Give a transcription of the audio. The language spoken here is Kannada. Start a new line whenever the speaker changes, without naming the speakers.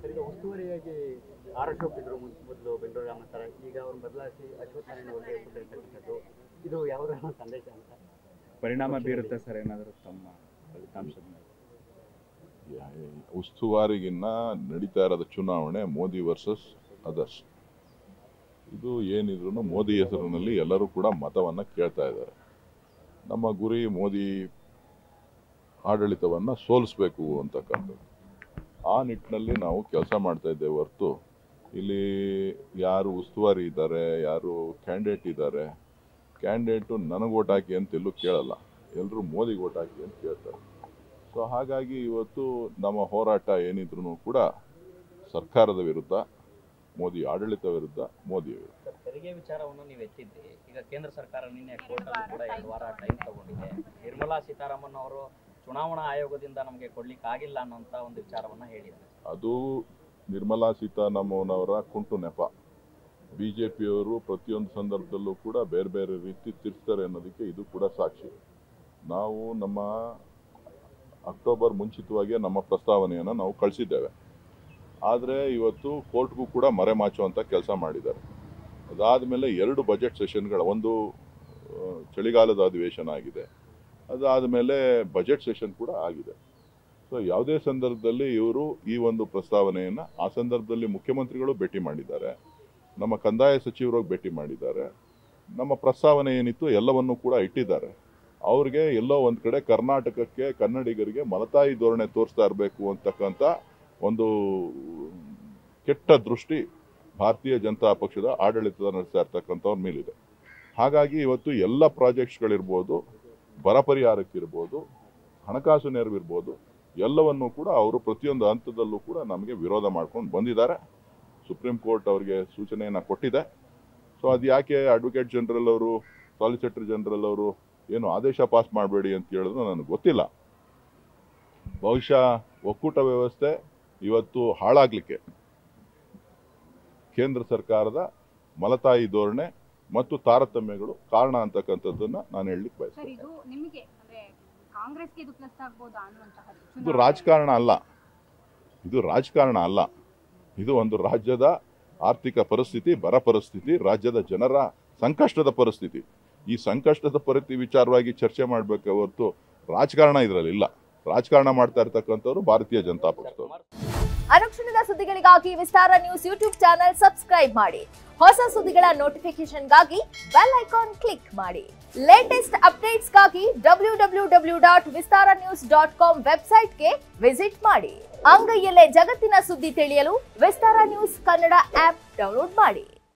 ಸರ್, ಈಗ ಉಸ್ತುವಾರಿಯಾಗಿ ಆರ್ ಅಶೋಕ್ ಇದ್ರು ಮೊದಲು ಬೆಂಗಳೂರು ಗ್ರಾಮಾಂತರ, ಈಗ ಅವ್ರನ್ನ ಬದಲಾಯಿಸಿ ಅಶ್ವಥ್ ನಾರಾಯಣ ಅವರಿಗೆ ಕೊಟ್ಟಿರ್ತಕ್ಕಂಥದ್ದು, ಇದು ಯಾವುದರ ಸಂದೇಶ ಅಂತ
ಪರಿಣಾಮ ಬೀರುತ್ತೆ ಸರ್ ಏನಾದರೂ ತಮ್ಮ ಫಲಿತಾಂಶದ ಮೇಲೆ?
ಉಸ್ತುವಾರಿಗಿನ್ನ ನಡೀತಾ ಇರೋದು ಚುನಾವಣೆ ಮೋದಿ ವರ್ಸಸ್ ಅದರ್ಸ್. ಇದು ಏನಿದ್ರು ಮೋದಿ ಹೆಸರಿನಲ್ಲಿ ಎಲ್ಲರೂ ಕೂಡ ಮತವನ್ನು ಕೇಳ್ತಾ ಇದ್ದಾರೆ. ನಮ್ಮ ಗುರಿ ಮೋದಿ ಆಡಳಿತವನ್ನು ಸೋಲಿಸಬೇಕು ಅಂತಕ್ಕಂಥದ್ದು. ಆ ನಿಟ್ಟಿನಲ್ಲಿ ನಾವು ಕೆಲಸ ಮಾಡ್ತಾ ಇದ್ದೇವೆ ಹೊರತು ಇಲ್ಲಿ ಯಾರು ಉಸ್ತುವಾರಿ ಇದ್ದಾರೆ, ಯಾರು ಕ್ಯಾಂಡಿಡೇಟ್ ಇದ್ದಾರೆ, ಕ್ಯಾಂಡಿಡೇಟು ನನಗೆ ಓಟ್ ಹಾಕಿ ಅಂತ ಎಲ್ಲೂ ಕೇಳಲ್ಲ, ಎಲ್ಲರೂ ಮೋದಿಗೆ ಓಟ್ ಹಾಕಿ ಅಂತ ಕೇಳ್ತಾರೆ. ಸೊ ಹಾಗಾಗಿ ಇವತ್ತು ನಮ್ಮ ಹೋರಾಟ ಏನಿದ್ರು ಕೂಡ ಸರ್ಕಾರದ ವಿರುದ್ಧ, ಮೋದಿ ಆಡಳಿತ ವಿರುದ್ಧ, ಮೋದಿ ವಿರುದ್ಧ.
ತೆರಿಗೆ ವಿಚಾರವನ್ನು ನೀವು ಎತ್ತಿದ್ರಿ. ಈಗ ಕೇಂದ್ರ ಸರ್ಕಾರ ನಿನ್ನೆ ಕೋರ್ಟಲ್ಲಿ ಕೂಡ 2 ವಾರ ಟೈಮ್ ತಗೊಂಡಿದೆ. ನಿರ್ಮಲಾ ಸೀತಾರಾಮನ್ ಅವರು ಚುನಾವಣಾ ಆಯೋಗದಿಂದ ನಮಗೆ ಕೊಡ್ಲಿಕ್ಕೆ ಆಗಿಲ್ಲ ಅನ್ನೋಂಥ ಒಂದು ವಿಚಾರವನ್ನು ಹೇಳಿದ್ದಾರೆ.
ಅದು ನಿರ್ಮಲಾ ಸೀತಾರಾಮನ್ ಅವರ ಕುಂಟು ನೆಪ. ಬಿಜೆಪಿಯವರು ಪ್ರತಿಯೊಂದು ಸಂದರ್ಭದಲ್ಲೂ ಕೂಡ ಬೇರೆ ಬೇರೆ ರೀತಿ ತಿರ್ಸ್ತಾರೆ ಅನ್ನೋದಕ್ಕೆ ಇದು ಕೂಡ ಸಾಕ್ಷಿ. ನಾವು ನಮ್ಮ ಅಕ್ಟೋಬರ್ ಮುಂಚಿತವಾಗಿ ನಮ್ಮ ಪ್ರಸ್ತಾವನೆಯನ್ನು ನಾವು ಕಳಿಸಿದ್ದೇವೆ. ಆದರೆ ಇವತ್ತು ಕೋರ್ಟ್ಗೂ ಕೂಡ ಮರೆಮಾಚುವಂಥ ಕೆಲಸ ಮಾಡಿದ್ದಾರೆ. ಅದಾದಮೇಲೆ 2 ಬಜೆಟ್ ಸೆಷನ್ಗಳ, ಒಂದು ಚಳಿಗಾಲದ ಅಧಿವೇಶನ ಆಗಿದೆ, ಅದಾದಮೇಲೆ ಬಜೆಟ್ ಸೆಷನ್ ಕೂಡ ಆಗಿದೆ. ಸೊ ಯಾವುದೇ ಸಂದರ್ಭದಲ್ಲಿ ಇವರು ಈ ಒಂದು ಪ್ರಸ್ತಾವನೆಯನ್ನು, ಆ ಸಂದರ್ಭದಲ್ಲಿ ಮುಖ್ಯಮಂತ್ರಿಗಳು ಭೇಟಿ ಮಾಡಿದ್ದಾರೆ, ನಮ್ಮ ಕಂದಾಯ ಸಚಿವರು ಭೇಟಿ ಮಾಡಿದ್ದಾರೆ, ನಮ್ಮ ಪ್ರಸ್ತಾವನೆ ಏನಿತ್ತು ಎಲ್ಲವನ್ನೂ ಕೂಡ ಇಟ್ಟಿದ್ದಾರೆ. ಅವ್ರಿಗೆ ಎಲ್ಲೋ ಒಂದು ಕಡೆ ಕರ್ನಾಟಕಕ್ಕೆ, ಕನ್ನಡಿಗರಿಗೆ ಮಲತಾಯಿ ಧೋರಣೆ ತೋರಿಸ್ತಾ ಇರಬೇಕು ಅಂತಕ್ಕಂಥ ಒಂದು ಕೆಟ್ಟ ದೃಷ್ಟಿ ಭಾರತೀಯ ಜನತಾ ಪಕ್ಷದ ಆಡಳಿತದ ನಡೆಸ್ತಾ ಇರ್ತಕ್ಕಂಥವ್ರ ಮೇಲಿದೆ. ಹಾಗಾಗಿ ಇವತ್ತು ಎಲ್ಲ ಪ್ರಾಜೆಕ್ಟ್ಸ್ಗಳಿರ್ಬೋದು, ಬರ ಪರಿಹಾರಕ್ಕಿರ್ಬೋದು, ಹಣಕಾಸು ನೆರವಿರ್ಬೋದು, ಎಲ್ಲವನ್ನೂ ಕೂಡ ಅವರು ಪ್ರತಿಯೊಂದು ಹಂತದಲ್ಲೂ ಕೂಡ ನಮಗೆ ವಿರೋಧ ಮಾಡ್ಕೊಂಡು ಬಂದಿದ್ದಾರೆ. ಸುಪ್ರೀಂ ಕೋರ್ಟ್ ಅವರಿಗೆ ಸೂಚನೆಯನ್ನು ಕೊಟ್ಟಿದೆ. ಸೊ ಅದು ಯಾಕೆ ಅಡ್ವೊಕೇಟ್ ಜನರಲ್ ಅವರು, ಸಾಲಿಸಿಟರ್ ಜನರಲ್ ಅವರು ಏನು ಆದೇಶ ಪಾಸ್ ಮಾಡಬೇಡಿ ಅಂತ ಹೇಳಿದ್ರು ನನಗೆ ಗೊತ್ತಿಲ್ಲ. ಬಹುಶಃ ಒಕ್ಕೂಟ ವ್ಯವಸ್ಥೆ ಇವತ್ತು ಹಾಳಾಗಲಿಕ್ಕೆ ಕೇಂದ್ರ ಸರ್ಕಾರದ ಮಲತಾಯಿ ಧೋರಣೆ ಮತ್ತು ತಾರತಮ್ಯಗಳು ಕಾರಣ ಅಂತಕ್ಕಂಥದ್ದನ್ನು ನಾನು ಹೇಳಲಿಕ್ಕೆ ಬಯಸ್ತೇನೆ. ಇದು ರಾಜಕಾರಣ ಅಲ್ಲ, ಇದು ರಾಜಕಾರಣ ಅಲ್ಲ. ಇದು ಒಂದು ರಾಜ್ಯದ ಆರ್ಥಿಕ ಪರಿಸ್ಥಿತಿ, ಬರ ಪರಿಸ್ಥಿತಿ, ರಾಜ್ಯದ ಜನರ ಸಂಕಷ್ಟದ ಪರಿಸ್ಥಿತಿ. ಈ ಸಂಕಷ್ಟದ ವಿಚಾರವಾಗಿ ಚರ್ಚೆ ಮಾಡಬೇಕೆ ಹೊರತು ರಾಜಕಾರಣ ಇದರಲ್ಲಿ ಇಲ್ಲ. ರಾಜಕಾರಣ ಮಾಡ್ತಾ ಇರ್ತಕ್ಕಂಥವ್ರು ಭಾರತೀಯ ಜನತಾ ಪಕ್ಷದವರು.
ಅನುಕ್ಷಣದ ಸುದ್ದಿಗಳಿಗಾಗಿ ವಿಸ್ತಾರ ನ್ಯೂಸ್ ಯೂಟ್ಯೂಬ್ ಚಾನೆಲ್ ಸಬ್ಸ್ಕ್ರೈಬ್ ಮಾಡಿ. ಹೊಸ ಸುದ್ದಿಗಳ ನೋಟಿಫಿಕೇಶನ್ಗಾಗಿ ಬೆಲ್ ಐಕಾನ್ ಕ್ಲಿಕ್ ಮಾಡಿ. ಲೇಟೆಸ್ಟ್ ಅಪ್ಡೇಟ್ಸ್ಗಾಗಿ www.vistaranews.com ವೆಬ್ಸೈಟ್ಗೆ ವಿಸಿಟ್ ಮಾಡಿ. ಅಂಗೈಯಲ್ಲೇ ಜಗತ್ತಿನ ಸುದ್ದಿ ತಿಳಿಯಲು ವಿಸ್ತಾರ ನ್ಯೂಸ್ ಕನ್ನಡ ಆಪ್ ಡೌನ್ಲೋಡ್ ಮಾಡಿ.